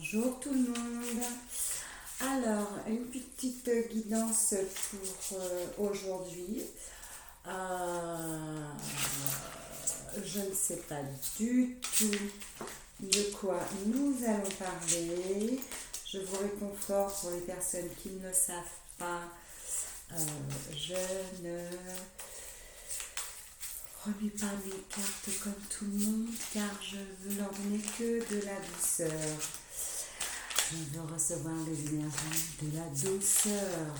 Bonjour tout le monde. Alors, une petite guidance pour aujourd'hui. Je ne sais pas du tout de quoi nous allons parler. Je vous réconforte pour les personnes qui ne savent pas. Je ne remets pas mes cartes comme tout le monde car je veux leur donner que de la douceur. Je veux recevoir les énergies de la douceur.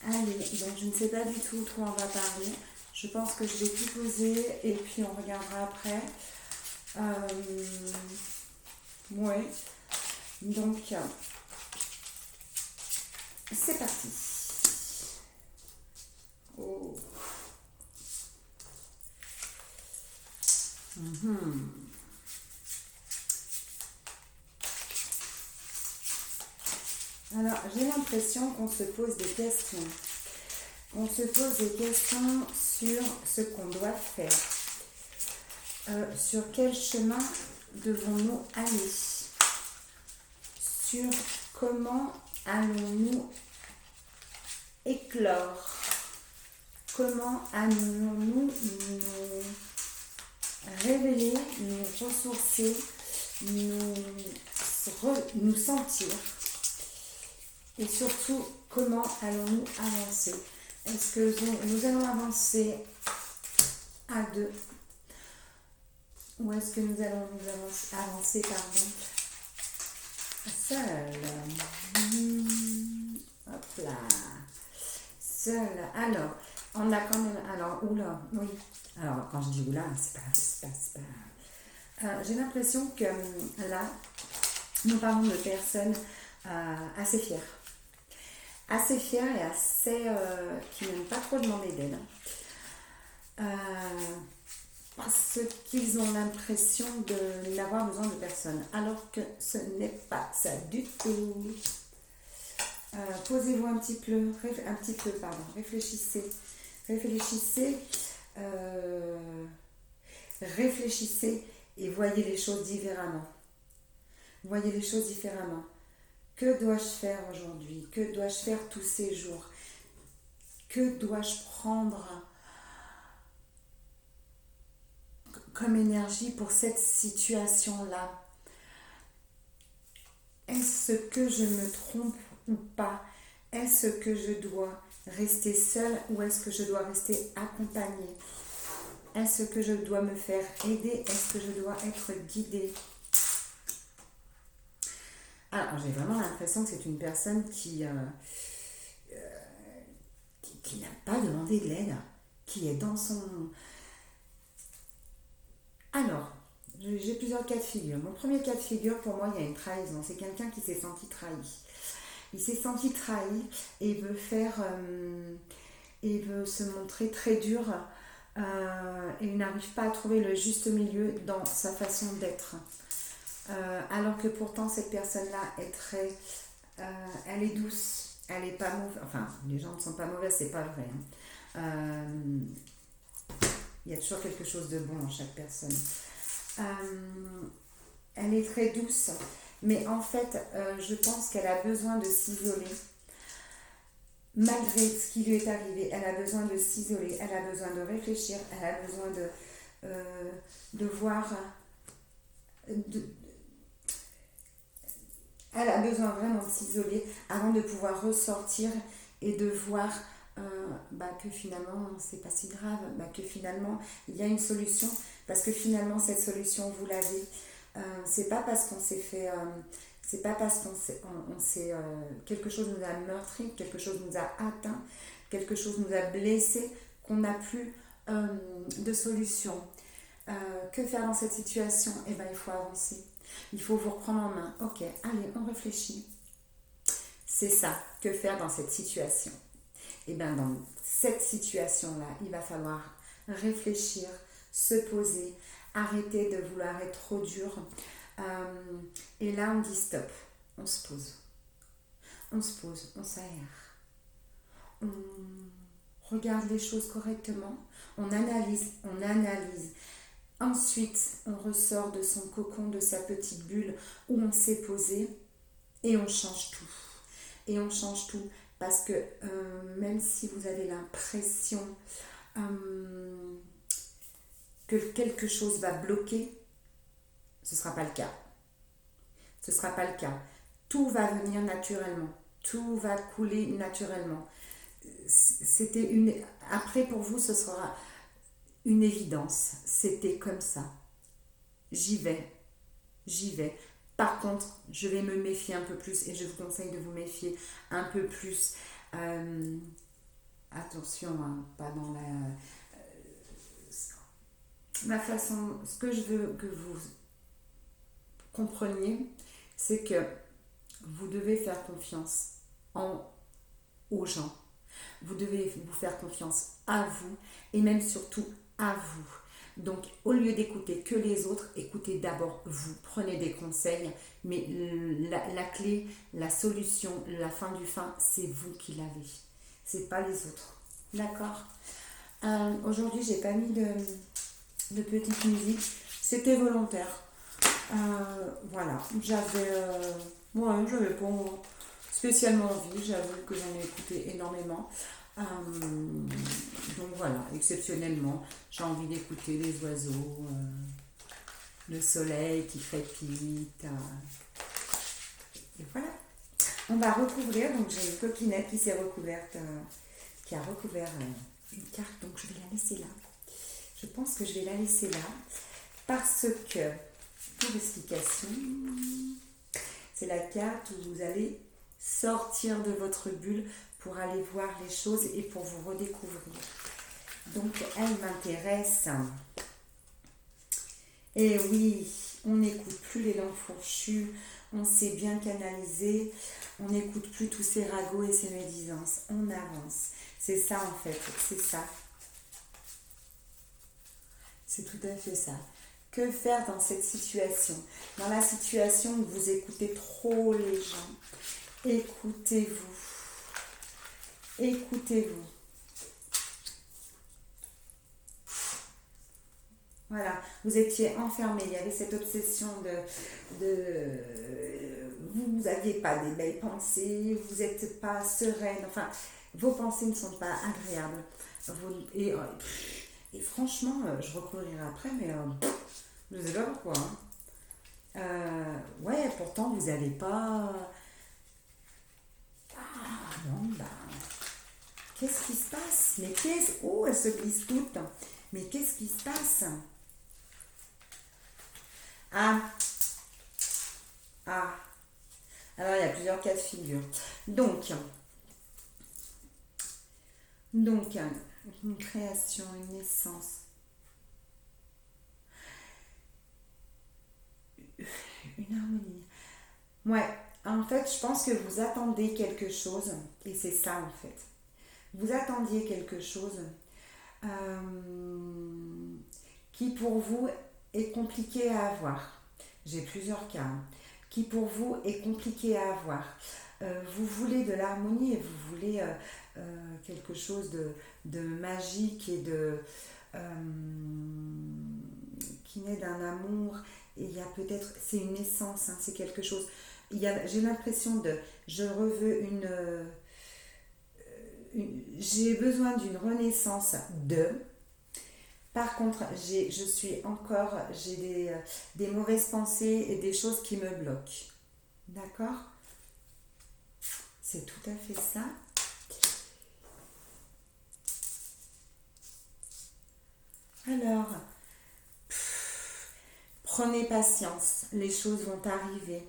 Allez, donc je ne sais pas du tout de quoi on va parler. Je pense que je vais tout poser et puis on regardera après. Ouais. Donc, c'est parti. Oh. Alors, j'ai l'impression qu'on se pose des questions. On se pose des questions sur ce qu'on doit faire. Sur quel chemin devons-nous aller? Sur comment allons-nous éclore? Comment allons-nous nous révéler, nous ressourcer, nous sentir? Et surtout, comment allons-nous avancer? Est-ce que nous allons avancer à deux? Ou est-ce que nous allons avancer seul? Hop là. Seul. Alors, on a quand même... Alors, oula, oui. Alors, quand je dis oula, c'est pas... j'ai l'impression que là, nous parlons de personnes assez fières. Assez fiers et assez qui n'aiment pas trop demander d'aide parce qu'ils ont l'impression de n'avoir besoin de personne, alors que ce n'est pas ça du tout. Posez-vous un petit peu, réfléchissez, réfléchissez et voyez les choses différemment. Que dois-je faire aujourd'hui? Que dois-je faire tous ces jours? Que dois-je prendre comme énergie pour cette situation-là? Est-ce que je me trompe ou pas? Est-ce que je dois rester seule ou est-ce que je dois rester accompagnée? Est-ce que je dois me faire aider? Est-ce que je dois être guidée? Alors, j'ai vraiment l'impression que c'est une personne qui n'a pas demandé de l'aide, qui est dans son... Alors, j'ai plusieurs cas de figure. Mon premier cas de figure, pour moi, il y a une trahison. C'est quelqu'un qui s'est senti trahi. Il s'est senti trahi et il veut se montrer très dur et il n'arrive pas à trouver le juste milieu dans sa façon d'être. Alors que pourtant cette personne-là est elle est douce, elle est pas mauvaise, enfin les gens ne sont pas mauvais, c'est pas vrai. Il y a toujours quelque chose de bon en chaque personne. Elle est très douce, mais en fait je pense qu'elle a besoin de s'isoler. Malgré ce qui lui est arrivé, elle a besoin de s'isoler, elle a besoin de réfléchir, elle a besoin de voir... Elle a besoin vraiment de s'isoler avant de pouvoir ressortir et de voir que finalement c'est pas si grave, que finalement il y a une solution, parce que finalement cette solution vous l'avez. C'est pas parce qu'on s'est fait c'est pas parce qu'on s'est quelque chose nous a meurtri, quelque chose nous a atteint, quelque chose nous a blessé qu'on n'a plus de solution. Que faire dans cette situation? Il faut avancer. Il faut vous reprendre en main. Ok, allez, on réfléchit. C'est ça, que faire dans cette situation? Dans cette situation-là, il va falloir réfléchir, se poser, arrêter de vouloir être trop dur. Et là, on dit stop. On se pose. On s'aère. On regarde les choses correctement. On analyse Ensuite, on ressort de son cocon, de sa petite bulle où on s'est posé et on change tout. Et on change tout parce que même si vous avez l'impression que quelque chose va bloquer, ce ne sera pas le cas. Ce ne sera pas le cas. Tout va venir naturellement. Tout va couler naturellement. C'était une... Après, pour vous, ce sera une évidence. C'était comme ça. J'y vais. J'y vais. Par contre, je vais me méfier un peu plus et je vous conseille de vous méfier un peu plus. Attention, hein, pas dans la façon. Ce que je veux que vous compreniez, c'est que vous devez faire confiance aux gens. Vous devez vous faire confiance à vous et même surtout à vous. Donc, au lieu d'écouter que les autres, écoutez d'abord vous. Prenez des conseils, mais la clé, la solution, la fin du fin, c'est vous qui l'avez. C'est pas les autres. D'accord. Aujourd'hui, j'ai pas mis de petite musique. C'était volontaire. Voilà. J'avais pas spécialement envie. J'avoue que j'en ai écouté énormément. Donc voilà, exceptionnellement, j'ai envie d'écouter les oiseaux, le soleil qui crépite. Et voilà. On va recouvrir, donc j'ai une coquinette qui s'est recouverte, qui a recouvert une carte, donc je vais la laisser là. Je pense que je vais la laisser là parce que, pour explication, c'est la carte où vous allez sortir de votre bulle pour aller voir les choses et pour vous redécouvrir. Donc, elle m'intéresse. Et oui, on n'écoute plus les langues fourchues, on sait bien canaliser, on n'écoute plus tous ces ragots et ces médisances. On avance. C'est ça en fait, c'est ça. C'est tout à fait ça. Que faire dans cette situation? Dans la situation où vous écoutez trop les gens, écoutez-vous. Écoutez-vous. Voilà, vous étiez enfermé, il y avait cette obsession vous n'aviez pas des belles pensées, vous n'êtes pas sereine, enfin, vos pensées ne sont pas agréables. Et franchement, je recourirai après, mais je sais pas pourquoi. Ouais, pourtant, vous n'avez pas... Ah, non, bah... Qu'est-ce qui se passe? Mais qu'est-ce... Oh, elles se glissent toutes. Mais qu'est-ce qui se passe? Ah, ah. Alors, il y a plusieurs cas de figure. Donc, une création, une naissance, une harmonie. Ouais, en fait, je pense que vous attendez quelque chose, et c'est ça en fait. Vous attendiez quelque chose qui pour vous est compliqué à avoir. J'ai plusieurs cas, hein, qui pour vous est compliqué à avoir. Vous voulez de l'harmonie et vous voulez quelque chose de magique et euh, qui naît d'un amour. Et il y a peut-être, c'est une essence, hein, c'est quelque chose. J'ai l'impression je reveux j'ai besoin d'une renaissance Par contre, j'ai des mauvaises pensées et des choses qui me bloquent. D'accord? C'est tout à fait ça. Alors, prenez patience, les choses vont arriver.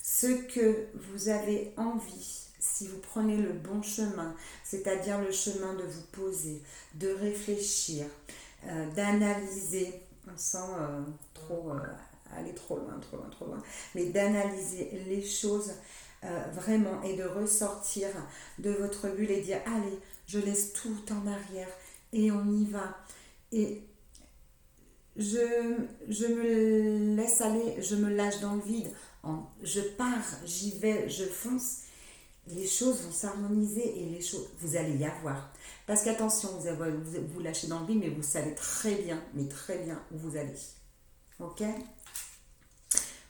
Ce que vous avez envie, si vous prenez le bon chemin, c'est-à-dire le chemin de vous poser, de réfléchir, d'analyser, sans aller trop loin, mais d'analyser les choses vraiment et de ressortir de votre bulle et dire allez, je laisse tout en arrière et on y va. Et je me laisse aller, je me lâche dans le vide, je pars, j'y vais, je fonce. les choses vont s'harmoniser et les choses, vous allez y avoir. Parce qu'attention, vous lâchez dans le vide, mais vous savez très bien, mais très bien où vous allez. Ok?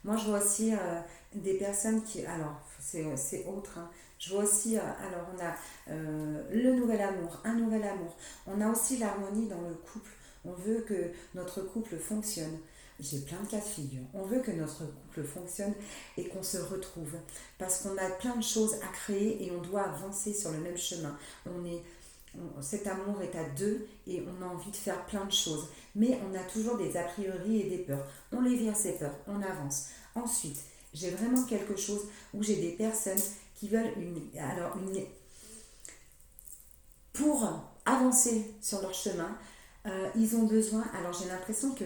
Moi, je vois aussi des personnes qui... Alors, c'est autre. Hein. Je vois aussi... alors, on a le nouvel amour, un nouvel amour. On a aussi l'harmonie dans le couple. On veut que notre couple fonctionne. J'ai plein de cas de figure. On veut que notre couple fonctionne et qu'on se retrouve. Parce qu'on a plein de choses à créer et on doit avancer sur le même chemin. Cet amour est à deux et on a envie de faire plein de choses. Mais on a toujours des a priori et des peurs. On les vire ces peurs, on avance. Ensuite, j'ai vraiment quelque chose où j'ai des personnes qui veulent pour avancer sur leur chemin, ils ont besoin, alors j'ai l'impression que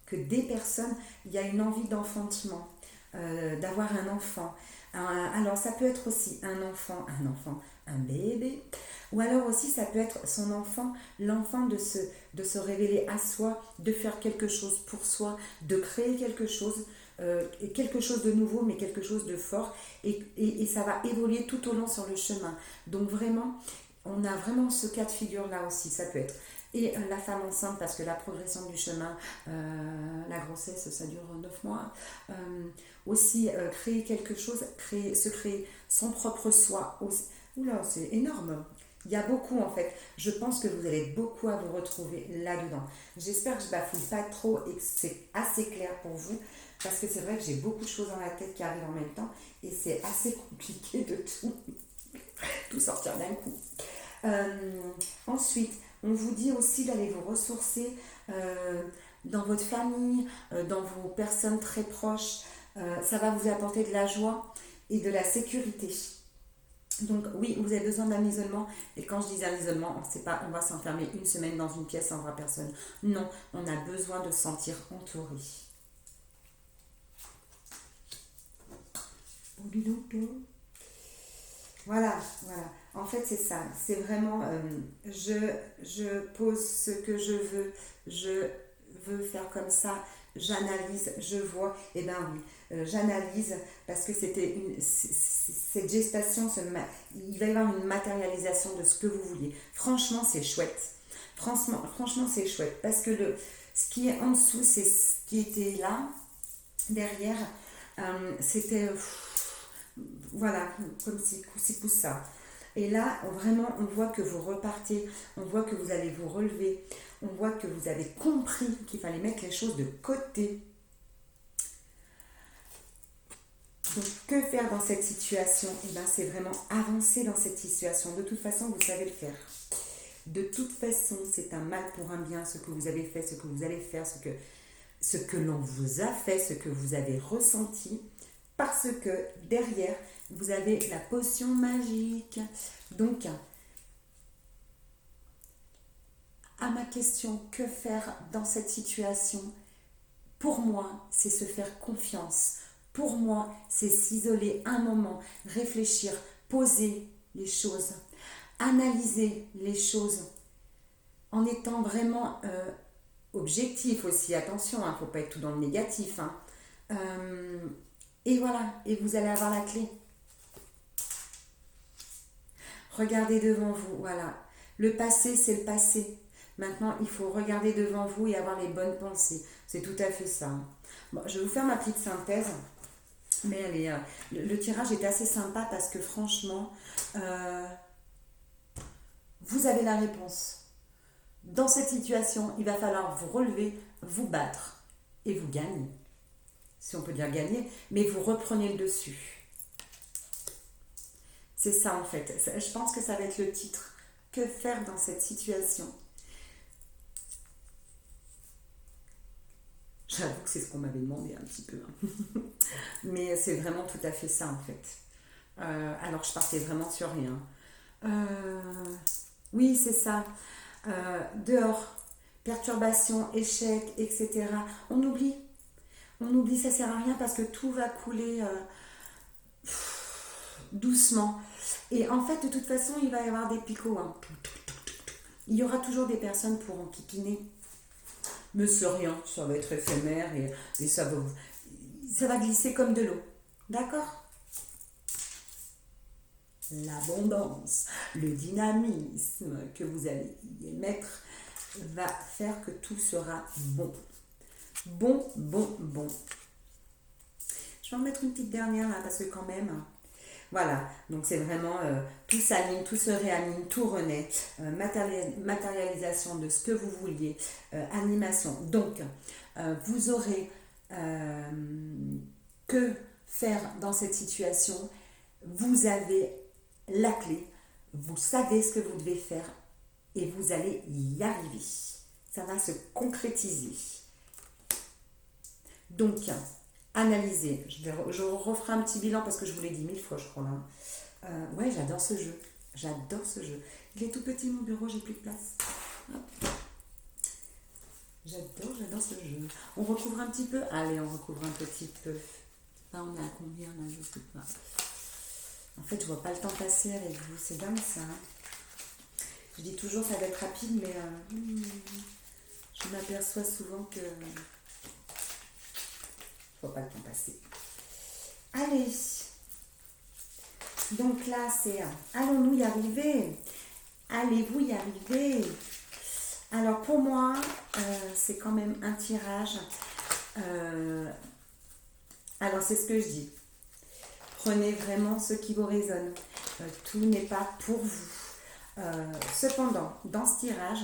que des personnes, il y a une envie d'enfantement, d'avoir un enfant. Alors ça peut être aussi un bébé, ou alors aussi ça peut être son enfant, l'enfant de se révéler à soi, de faire quelque chose pour soi, de créer quelque chose de nouveau, mais quelque chose de fort, et ça va évoluer tout au long sur le chemin. Donc vraiment, on a vraiment ce cas de figure-là aussi, ça peut être. Et la femme enceinte, parce que la progression du chemin, la grossesse, ça dure 9 mois. Aussi, créer quelque chose, se créer son propre soi. Oula, c'est énorme. Il y a beaucoup en fait. Je pense que vous allez beaucoup à vous retrouver là-dedans. J'espère que je ne bafouille pas trop et que c'est assez clair pour vous. Parce que c'est vrai que j'ai beaucoup de choses dans la tête qui arrivent en même temps. Et c'est assez compliqué de tout sortir d'un coup. Ensuite, on vous dit aussi d'aller vous ressourcer dans votre famille, dans vos personnes très proches. Ça va vous apporter de la joie et de la sécurité. Donc oui, vous avez besoin d'un isolement. Et quand je dis un isolement, c'est pas on va s'enfermer une semaine dans une pièce sans voir personne. Non, on a besoin de se sentir entouré. Voilà. En fait, c'est ça. C'est vraiment, je pose ce que je veux faire comme ça, j'analyse, je vois. Eh bien oui, j'analyse parce que cette gestation, il va y avoir une matérialisation de ce que vous vouliez. Franchement, c'est chouette. Franchement, c'est chouette parce que ce qui est en dessous, c'est ce qui était là, derrière. C'était... voilà, comme si pousse ça. Et là, vraiment, on voit que vous repartez, on voit que vous allez vous relever, on voit que vous avez compris qu'il fallait mettre les choses de côté. Donc, que faire dans cette situation? Eh bien, c'est vraiment avancer dans cette situation. De toute façon, vous savez le faire. De toute façon, c'est un mal pour un bien, ce que vous avez fait, ce que vous allez faire, ce que l'on vous a fait, ce que vous avez ressenti. Parce que derrière, vous avez la potion magique. Donc, à ma question, que faire dans cette situation? Pour moi, c'est se faire confiance. Pour moi, c'est s'isoler un moment, réfléchir, poser les choses, analyser les choses, en étant vraiment objectif aussi. Attention, il ne faut pas être tout dans le négatif. Et voilà, et vous allez avoir la clé. Regardez devant vous, voilà. Le passé, c'est le passé. Maintenant, il faut regarder devant vous et avoir les bonnes pensées. C'est tout à fait ça. Bon, je vais vous faire ma petite synthèse. Mais le tirage est assez sympa parce que franchement, vous avez la réponse. Dans cette situation, il va falloir vous relever, vous battre et vous gagner. Si on peut dire gagner, mais vous reprenez le dessus. C'est ça en fait. Je pense que ça va être le titre. Que faire dans cette situation? J'avoue que c'est ce qu'on m'avait demandé un petit peu. Mais c'est vraiment tout à fait ça en fait. Alors je partais vraiment sur rien. Oui, c'est ça. Dehors, perturbation, échec, etc. On oublie, ça sert à rien parce que tout va couler doucement. Et en fait, de toute façon, il va y avoir des picots. Hein. Il y aura toujours des personnes pour enquiquiner. Mais c'est rien, ça va être éphémère et ça va glisser comme de l'eau. D'accord? l'abondance, le dynamisme que vous allez y émettre va faire que tout sera bon. Bon, bon, bon. Je vais en mettre une petite dernière là parce que quand même... Voilà, donc c'est vraiment tout s'aligne, tout se réaligne, tout renaît, matérialisation de ce que vous vouliez, animation. Donc, vous aurez que faire dans cette situation. Vous avez la clé, vous savez ce que vous devez faire et vous allez y arriver. Ça va se concrétiser. Donc, analysez. Je referai un petit bilan parce que je vous l'ai dit 1000 fois, je crois. Ouais, j'adore ce jeu. J'adore ce jeu. Il est tout petit, mon bureau, j'ai plus de place. Hop. J'adore ce jeu. On recouvre un petit peu. Allez, on recouvre un petit peu. Là, on est à combien, là? Je sais pas. En fait, je vois pas le temps passer avec vous. C'est dingue, ça. Je dis toujours ça va être rapide, mais je m'aperçois souvent que... faut pas le temps passer. Allez. Donc là, c'est allons-nous y arriver? Allez-vous y arriver? Alors pour moi, c'est quand même un tirage. Alors c'est ce que je dis. Prenez vraiment ce qui vous résonne. Tout n'est pas pour vous. Cependant, dans ce tirage,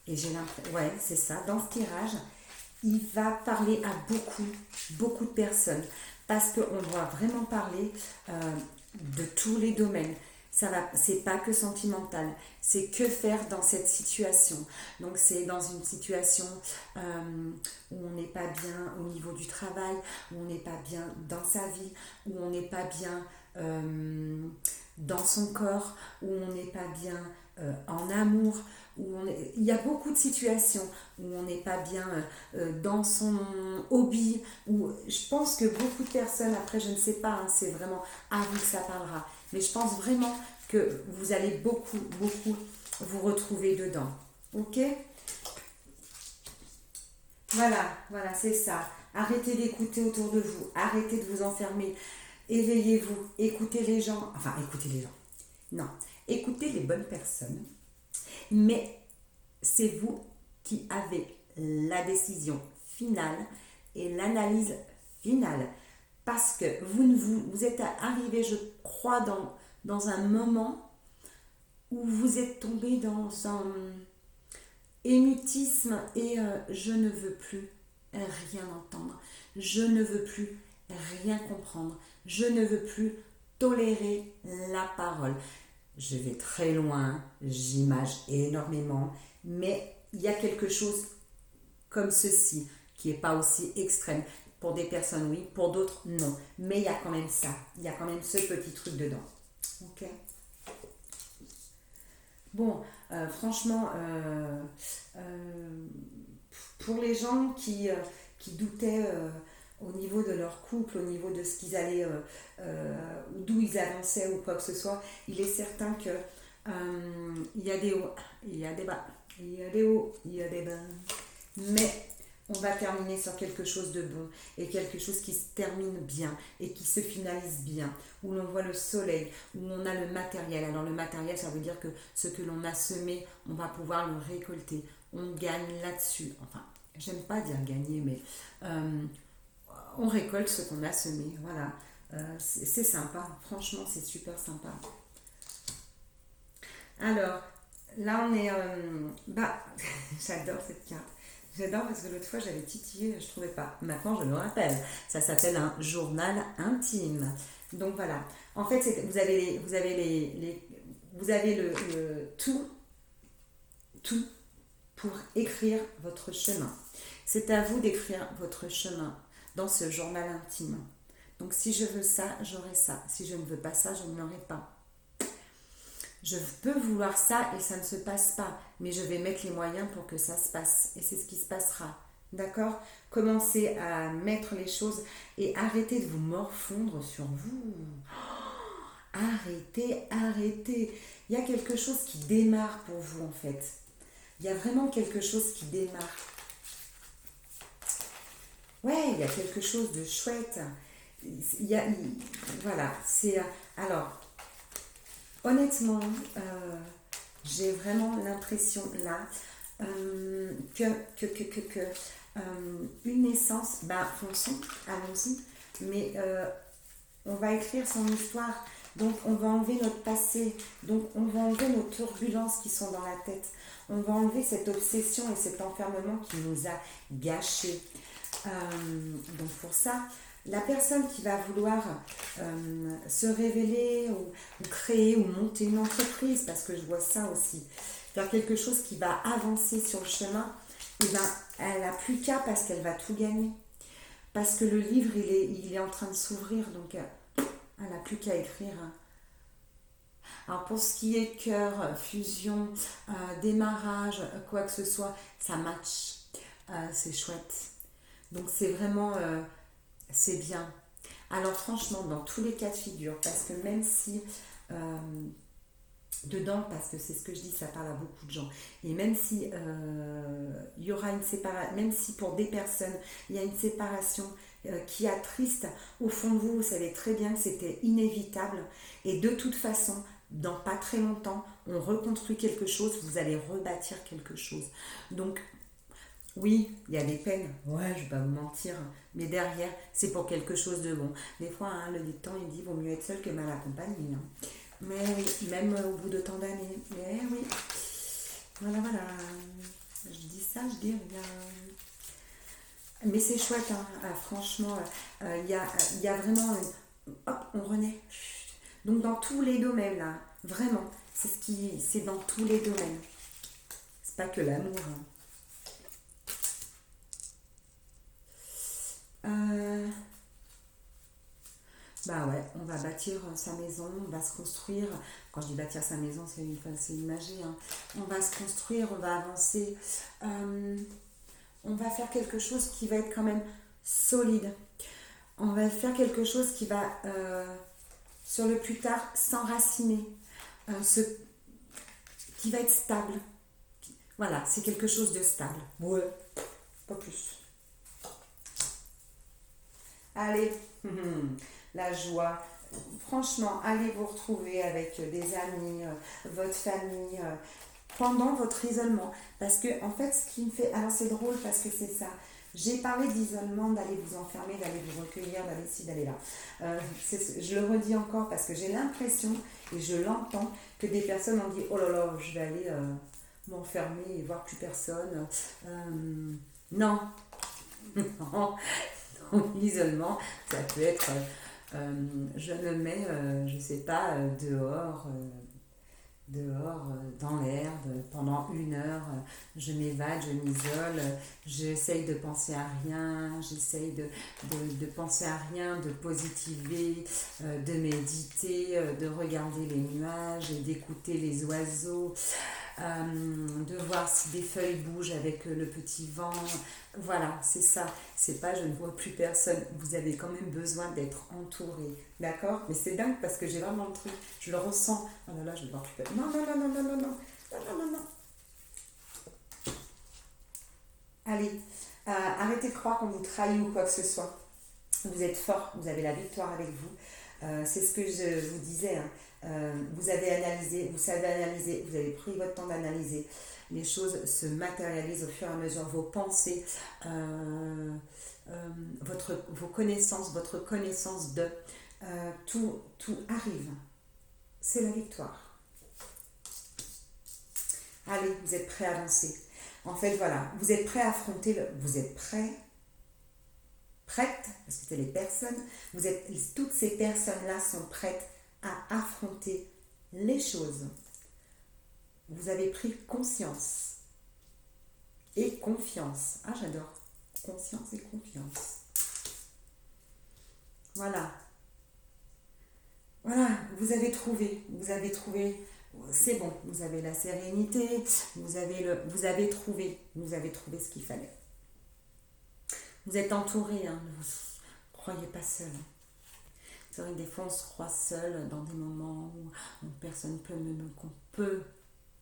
et j'ai l'impression, ouais, c'est ça, dans ce tirage, il va parler à beaucoup de personnes parce qu'on va vraiment parler de tous les domaines. C'est pas que sentimental, c'est que faire dans cette situation. Donc c'est dans une situation où on n'est pas bien au niveau du travail, où on n'est pas bien dans sa vie, où on n'est pas bien dans son corps, où on n'est pas bien en amour, il y a beaucoup de situations où on n'est pas bien dans son hobby, où je pense que beaucoup de personnes, après je ne sais pas, hein, c'est vraiment à vous que ça parlera, mais je pense vraiment que vous allez beaucoup vous retrouver dedans. Ok? Voilà, c'est ça. Arrêtez d'écouter autour de vous, arrêtez de vous enfermer, éveillez-vous, écoutez les gens, non, écoutez les bonnes personnes, mais c'est vous qui avez la décision finale et l'analyse finale. Parce que vous êtes arrivé, je crois, dans un moment où vous êtes tombé dans un émutisme et je ne veux plus rien entendre. Je ne veux plus rien comprendre. Je ne veux plus tolérer la parole. Je vais très loin, j'image énormément, mais il y a quelque chose comme ceci qui n'est pas aussi extrême. Pour des personnes, oui, pour d'autres, non. Mais il y a quand même ça, il y a quand même ce petit truc dedans. Ok. Bon, franchement, pour les gens qui doutaient au niveau de leur couple, au niveau de ce qu'ils allaient, d'où ils avançaient ou quoi que ce soit, il est certain que il y a des hauts, il y a des bas, il y a des hauts, il y a des bas. Mais on va terminer sur quelque chose de bon et quelque chose qui se termine bien et qui se finalise bien, où l'on voit le soleil, où on a le matériel. Alors le matériel, ça veut dire que ce que l'on a semé, on va pouvoir le récolter. On gagne là-dessus. Enfin, j'aime pas dire gagner, mais on récolte ce qu'on a semé. Voilà, c'est sympa. Franchement, c'est super sympa. Alors, là on est... j'adore cette carte. J'adore parce que l'autre fois j'avais titillé, je trouvais pas. Maintenant je me rappelle. Ça s'appelle un journal intime. Donc voilà. En fait, vous avez le tout pour écrire votre chemin. C'est à vous d'écrire votre chemin dans ce journal intime. Donc si je veux ça, j'aurai ça. Si je ne veux pas ça, je ne l'aurai pas. Je peux vouloir ça et ça ne se passe pas, mais je vais mettre les moyens pour que ça se passe et c'est ce qui se passera. D'accord? Commencez à mettre les choses et arrêtez de vous morfondre sur vous. Arrêtez. Il y a quelque chose qui démarre pour vous en fait. Il y a vraiment quelque chose qui démarre. Ouais, il y a quelque chose de chouette. Voilà, c'est... Alors... Honnêtement, j'ai vraiment l'impression là que, une naissance, bah fonçons, allons-y, mais on va écrire son histoire, donc on va enlever notre passé, donc on va enlever nos turbulences qui sont dans la tête, on va enlever cette obsession et cet enfermement qui nous a gâchés. Donc pour ça, la personne qui va vouloir se révéler ou créer ou monter une entreprise, parce que je vois ça aussi, faire quelque chose qui va avancer sur le chemin, et ben, elle n'a plus qu'à parce qu'elle va tout gagner. Parce que le livre, il est en train de s'ouvrir, donc elle n'a plus qu'à écrire. Alors pour ce qui est cœur, fusion, démarrage, quoi que ce soit, ça match. C'est chouette. Donc c'est vraiment, c'est bien. Alors franchement, dans tous les cas de figure, parce que même si dedans, parce que c'est ce que je dis, ça parle à beaucoup de gens, et même si il y aura une séparation, même si pour des personnes, il y a une séparation qui attriste, au fond de vous, vous savez très bien que c'était inévitable, et de toute façon, dans pas très longtemps, on reconstruit quelque chose, vous allez rebâtir quelque chose. Donc, oui, il y a des peines, ouais, je vais pas vous mentir, mais derrière, c'est pour quelque chose de bon. Des fois, hein, le dicton, il dit, vaut mieux être seul que mal accompagné. Hein. Mais oui, même au bout de tant d'années. Mais oui, voilà, voilà. Je dis ça, je dis rien. Mais c'est chouette, hein. Franchement, il y a vraiment... hop, on renaît. Donc dans tous les domaines, là, vraiment, c'est dans tous les domaines. C'est pas que l'amour. Hein. Bah ouais, on va bâtir sa maison, on va se construire. Quand je dis bâtir sa maison, c'est imagé. Hein. On va se construire, on va avancer. Euh, on va faire quelque chose qui va être quand même solide. On va faire quelque chose qui va, sur le plus tard, s'enraciner, qui va être stable. Voilà, c'est quelque chose de stable. Ouais, pas plus. Allez, la joie. Franchement, allez vous retrouver avec des amis, votre famille, pendant votre isolement. Parce que, en fait, ce qui me fait. Alors, c'est drôle parce que c'est ça. J'ai parlé d'isolement, d'aller vous enfermer, d'aller vous recueillir, d'aller ici, d'aller là. Je le redis encore parce que j'ai l'impression, et je l'entends, que des personnes ont dit oh là là, je vais aller m'enfermer et voir plus personne. Non, non, l'isolement, ça peut être, je me mets, je sais pas, dehors, dans l'herbe, pendant 1 heure, je m'évade, je m'isole, j'essaye de penser à rien, j'essaye de penser à rien, de positiver, de méditer, de regarder les nuages, d'écouter les oiseaux, de voir si des feuilles bougent avec le petit vent. Voilà, c'est ça. C'est pas je ne vois plus personne. Vous avez quand même besoin d'être entouré. D'accord. Mais c'est dingue parce que j'ai vraiment le truc. Je le ressens. Oh là là, je ne vois plus personne. Non, non, non, non, non, non, non. Non, non, non, non. Allez, arrêtez de croire qu'on vous trahit ou quoi que ce soit. Vous êtes fort, vous avez la victoire avec vous. C'est ce que je vous disais. Hein. Vous avez analysé, vous savez analyser, vous avez pris votre temps d'analyser. Les choses se matérialisent au fur et à mesure. Vos pensées, vos connaissances, votre connaissance de tout arrive. C'est la victoire. Allez, vous êtes prêts à avancer. En fait, voilà, vous êtes prêts à affronter vous êtes prêtes, parce que c'est les personnes, toutes ces personnes-là sont prêtes à affronter les choses. Vous avez pris conscience et confiance. Ah, j'adore. Conscience et confiance. Voilà. Voilà, vous avez trouvé, c'est bon, vous avez la sérénité, vous avez trouvé ce qu'il fallait. Vous êtes entouré, hein, ne vous croyez pas seul. C'est vrai que des fois on se croit seul dans des moments où personne peut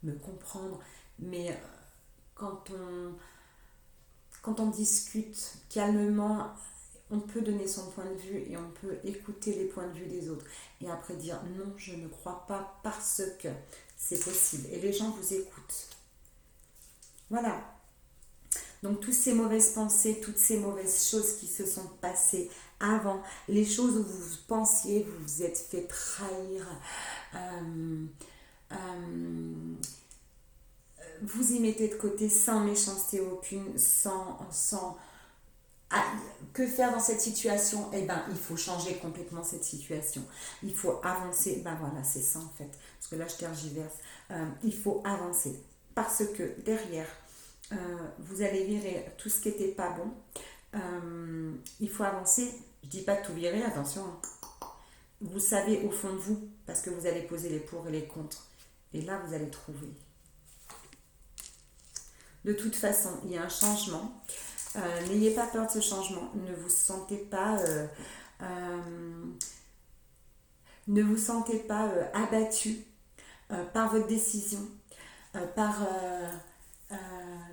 me comprendre, mais quand on discute calmement, on peut donner son point de vue et on peut écouter les points de vue des autres. Et après dire non, je ne crois pas parce que c'est possible. Et les gens vous écoutent. Voilà. Donc toutes ces mauvaises pensées, toutes ces mauvaises choses qui se sont passées avant, les choses où vous pensiez, vous vous êtes fait trahir, vous y mettez de côté sans méchanceté aucune, sans que faire dans cette situation? Eh ben, il faut changer complètement cette situation. Il faut avancer. Ben voilà, c'est ça en fait. Parce que là, je tergiverse. Il faut avancer. Parce que derrière, vous allez virer tout ce qui n'était pas bon. Il faut avancer. Je dis pas de tout virer, attention. Vous savez au fond de vous, parce que vous allez poser les pour et les contre. Et là, vous allez trouver. De toute façon, il y a un changement. N'ayez pas peur de ce changement. Ne vous sentez pas abattu par votre décision, par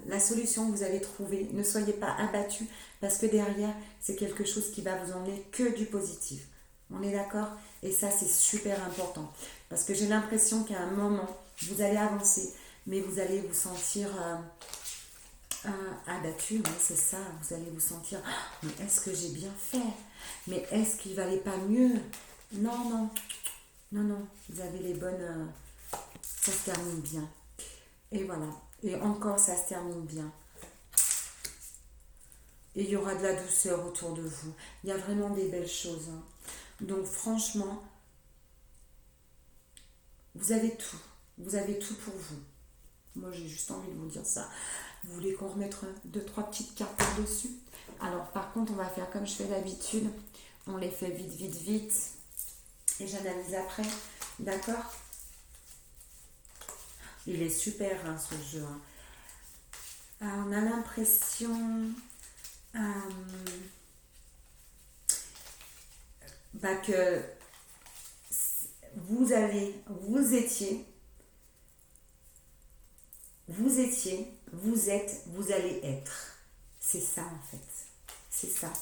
la solution que vous avez trouvée. Ne soyez pas abattu parce que derrière, c'est quelque chose qui va vous emmener que du positif. On est d'accord? Et ça, c'est super important. Parce que j'ai l'impression qu'à un moment, vous allez avancer, mais vous allez vous sentir abattu, oui, c'est ça. Vous allez vous sentir, mais est-ce que j'ai bien fait? Mais est-ce qu'il valait pas mieux? Non, non, non, non. Vous avez les bonnes... ça se termine bien. Et voilà. Et encore, ça se termine bien. Et il y aura de la douceur autour de vous. Il y a vraiment des belles choses. Hein. Donc franchement, vous avez tout. Vous avez tout pour vous. Moi, j'ai juste envie de vous dire ça. Vous voulez qu'on remette 2-3 petites cartes par-dessus? Alors, par contre, on va faire comme je fais d'habitude. On les fait vite, vite, vite. Et j'analyse après. D'accord? Il est super, hein, ce jeu. Hein. On a l'impression que vous allez, vous étiez, vous êtes, vous allez être. C'est ça en fait. C'est ça.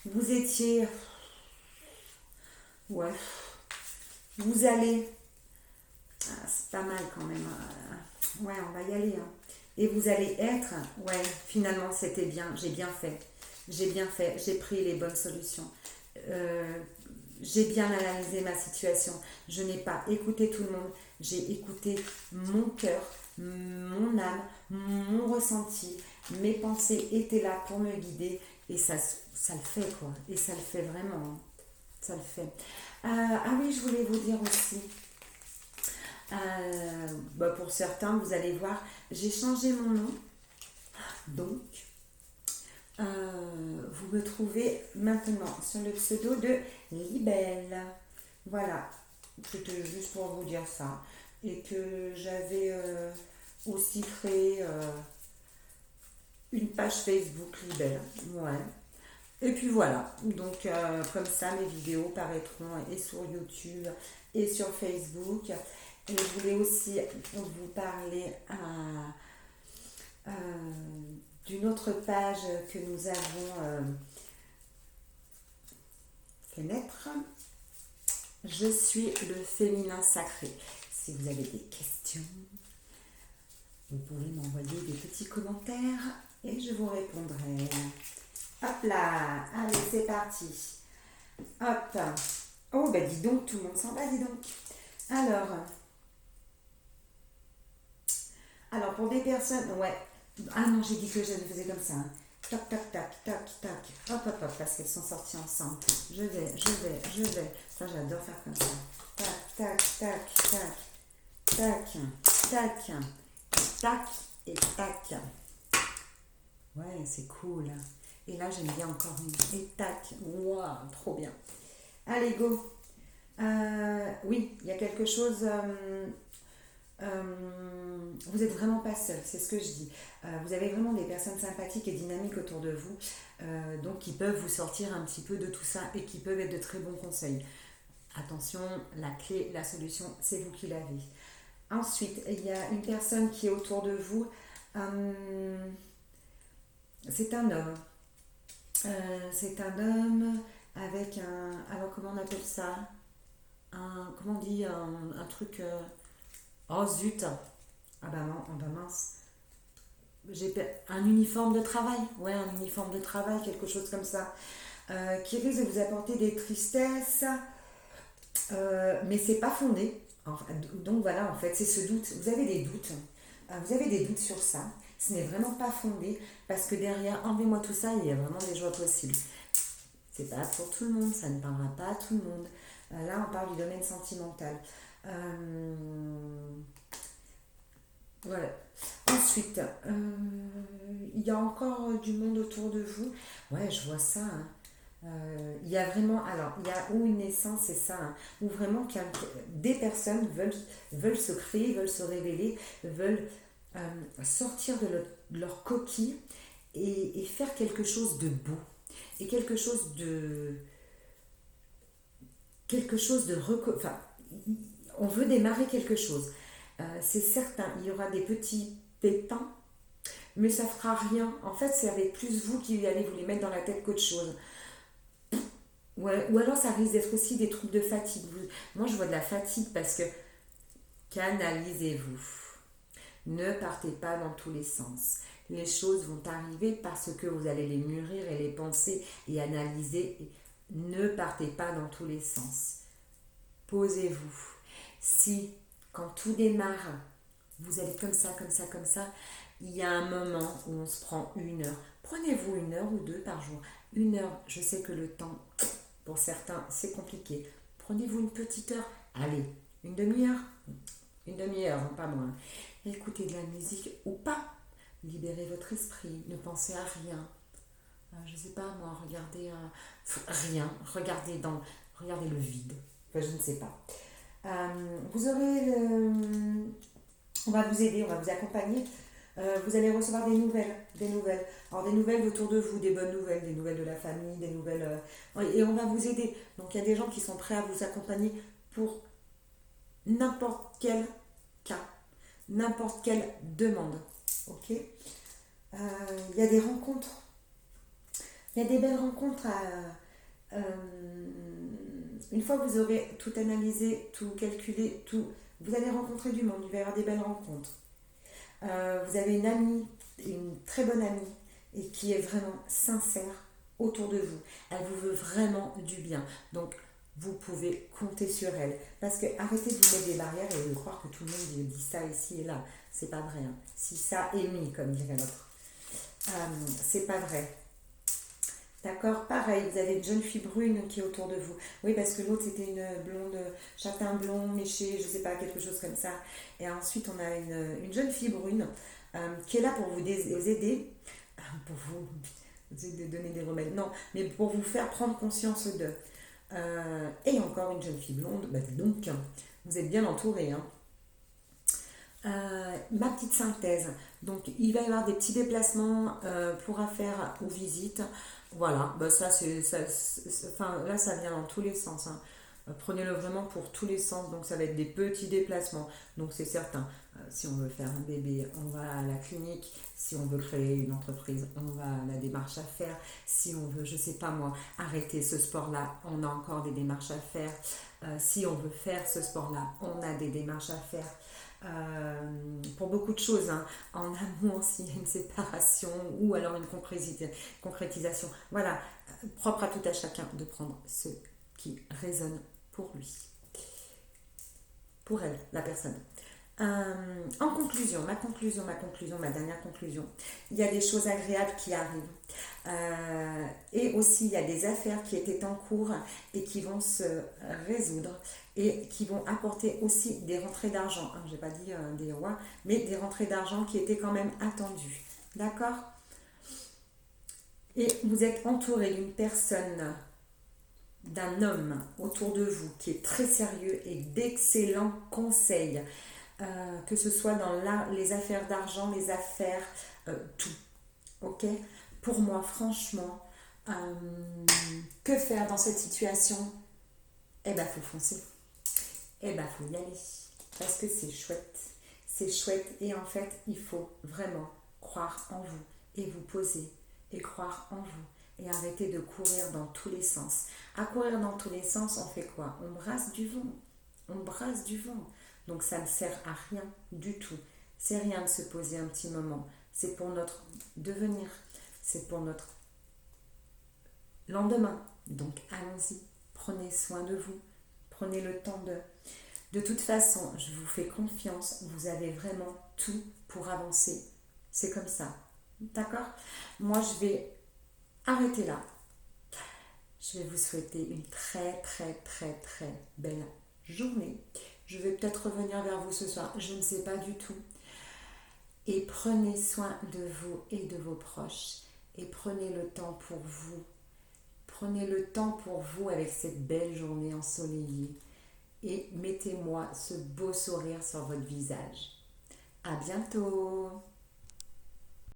Vous étiez... Ouais. Vous allez... c'est pas mal quand même. Ouais, on va y aller. Hein. Et vous allez être... Ouais, finalement c'était bien. J'ai bien fait. J'ai bien fait. J'ai pris les bonnes solutions. J'ai bien analysé ma situation. Je n'ai pas écouté tout le monde. J'ai écouté mon cœur, mon âme, mon ressenti. Mes pensées étaient là pour me guider. Et ça le fait, quoi. Et ça le fait vraiment. Ça le fait. Ah oui, je voulais vous dire aussi. Pour certains, vous allez voir, j'ai changé mon nom. Donc, vous me trouvez maintenant sur le pseudo de Libelle. Voilà, c'était juste pour vous dire ça. Et que j'avais aussi créé une page Facebook Libelle. Ouais. Et puis voilà, donc comme ça mes vidéos paraîtront et sur YouTube et sur Facebook. Et je voulais aussi vous parler d'une autre page que nous avons fait naître. Je suis le féminin sacré. Si vous avez des questions, vous pouvez m'envoyer des petits commentaires et je vous répondrai. Hop là, allez c'est parti. Hop. Oh bah dis donc, tout le monde s'en va, dis donc. Alors pour des personnes, ouais. Ah non, j'ai dit que je le faisais comme ça. Hein. Tac, tac, tac, tac, tac. Hop, hop, hop, parce qu'elles sont sorties ensemble. Je vais. Ça, j'adore faire comme ça. Tac, tac, tac, tac. Tac, tac, tac et tac. Ouais, c'est cool. Et là, j'aime bien encore une. Et tac. Waouh, trop bien. Allez, go. Oui, il y a quelque chose... vous êtes vraiment pas seul, c'est ce que je dis. Vous avez vraiment des personnes sympathiques et dynamiques autour de vous, donc qui peuvent vous sortir un petit peu de tout ça et qui peuvent être de très bons conseils. Attention, la clé, la solution, c'est vous qui l'avez. Ensuite, il y a une personne qui est autour de vous. C'est un homme. C'est un homme avec alors comment on appelle ça? Comment on dit, un truc, oh zut! Ah bah non, oh bah mince. Un uniforme de travail, ouais, un uniforme de travail, quelque chose comme ça, qui risque de vous apporter des tristesses, mais c'est pas fondé. Donc voilà, en fait, c'est ce doute. Vous avez des doutes, vous avez des doutes sur ça. Ce n'est vraiment pas fondé parce que derrière, enlevez-moi tout ça, il y a vraiment des joies possibles. C'est pas pour tout le monde, ça ne parlera pas à tout le monde. Là, on parle du domaine sentimental. Voilà. Ensuite, il y a encore du monde autour de vous. Ouais, je vois ça, hein. Il y a vraiment, alors, il y a ou une naissance, c'est ça, hein, où vraiment des personnes veulent se créer, veulent se révéler, veulent sortir de leur coquille et faire quelque chose de beau et quelque chose de enfin, on veut démarrer quelque chose. C'est certain, il y aura des petits pépins, mais ça fera rien. En fait, c'est avec plus vous qui allez vous les mettre dans la tête qu'autre chose. Ouais, ou alors ça risque d'être aussi des troubles de fatigue. Moi, je vois de la fatigue parce que canalisez-vous. Ne partez pas dans tous les sens. Les choses vont arriver parce que vous allez les mûrir et les penser et analyser. Ne partez pas dans tous les sens. Posez-vous. Si, quand tout démarre, vous allez comme ça, comme ça, comme ça, il y a un moment où on se prend 1 heure. Prenez-vous 1 heure ou 2 par jour. 1 heure, je sais que le temps, pour certains, c'est compliqué. Prenez-vous une petite heure. Allez, une demi-heure. Une demi-heure, pas moins. Écoutez de la musique ou pas. Libérez votre esprit. Ne pensez à rien. Je sais pas moi, rien. Regardez le vide. Enfin, je ne sais pas. Vous aurez on va vous aider, on va vous accompagner. Vous allez recevoir des nouvelles, des nouvelles. Alors des nouvelles autour de vous, des bonnes nouvelles, des nouvelles de la famille, des nouvelles. Et on va vous aider. Donc il y a des gens qui sont prêts à vous accompagner pour n'importe quel cas, n'importe quelle demande. Ok. Il y a des rencontres. Il y a des belles rencontres une fois que vous aurez tout analysé, tout calculé, tout, vous allez rencontrer du monde. Il va y avoir des belles rencontres. Vous avez une amie, une très bonne amie, et qui est vraiment sincère autour de vous. Elle vous veut vraiment du bien. Donc, vous pouvez compter sur elle. Parce que arrêtez de vous mettre des barrières et de croire que tout le monde dit ça ici et là. C'est pas vrai, hein. Si ça est mis, comme dirait l'autre. C'est pas vrai. D'accord, pareil, vous avez une jeune fille brune qui est autour de vous. Oui, parce que l'autre c'était une blonde, châtain blond, méché, je sais pas, quelque chose comme ça. Et ensuite, on a une jeune fille brune qui est là pour vous aider, pour vous donner des remèdes, non, mais pour vous faire prendre conscience d'eux. Et encore une jeune fille blonde, bah, donc, vous êtes bien entouré, hein. Ma petite synthèse. Donc, il va y avoir des petits déplacements pour affaires ou visites. Voilà, bah ça, enfin, là, ça vient dans tous les sens, hein. Prenez-le vraiment pour tous les sens. Donc, ça va être des petits déplacements. Donc, c'est certain. Si on veut faire un bébé, on va à la clinique. Si on veut créer une entreprise, on va à la démarche à faire. Si on veut, je sais pas moi, arrêter ce sport-là, on a encore des démarches à faire. Si on veut faire ce sport-là, on a des démarches à faire. Pour beaucoup de choses, hein. En amour, s'il y a une séparation ou alors une concrétisation. Voilà, propre à tout à chacun de prendre ce qui résonne pour lui, pour elle, la personne. En conclusion, ma dernière conclusion, il y a des choses agréables qui arrivent. Et aussi, il y a des affaires qui étaient en cours et qui vont se résoudre et qui vont apporter aussi des rentrées d'argent. Je n'ai pas dit des rois, mais des rentrées d'argent qui étaient quand même attendues. D'accord? Et vous êtes entouré d'une personne, d'un homme autour de vous qui est très sérieux et d'excellents conseils. Que ce soit dans les affaires d'argent, les affaires, tout. Ok? Pour moi, franchement, que faire dans cette situation? Eh ben, faut foncer. Eh ben, faut y aller. Parce que c'est chouette. C'est chouette. Et en fait, il faut vraiment croire en vous. Et vous poser. Et croire en vous. et arrêtez de courir dans tous les sens. À courir dans tous les sens, on fait quoi? On brasse du vent. On brasse du vent. Donc ça ne sert à rien du tout. C'est rien de se poser un petit moment. C'est pour notre devenir. C'est pour notre lendemain. Donc allons-y. Prenez soin de vous. Prenez le temps de... De toute façon, je vous fais confiance. Vous avez vraiment tout pour avancer. C'est comme ça. D'accord? Moi, je vais arrêter là. Je vais vous souhaiter une très très très très belle journée. Je vais peut-être revenir vers vous ce soir, je ne sais pas du tout. Et prenez soin de vous et de vos proches. Et prenez le temps pour vous. Prenez le temps pour vous avec cette belle journée ensoleillée. Et mettez-moi ce beau sourire sur votre visage. À bientôt!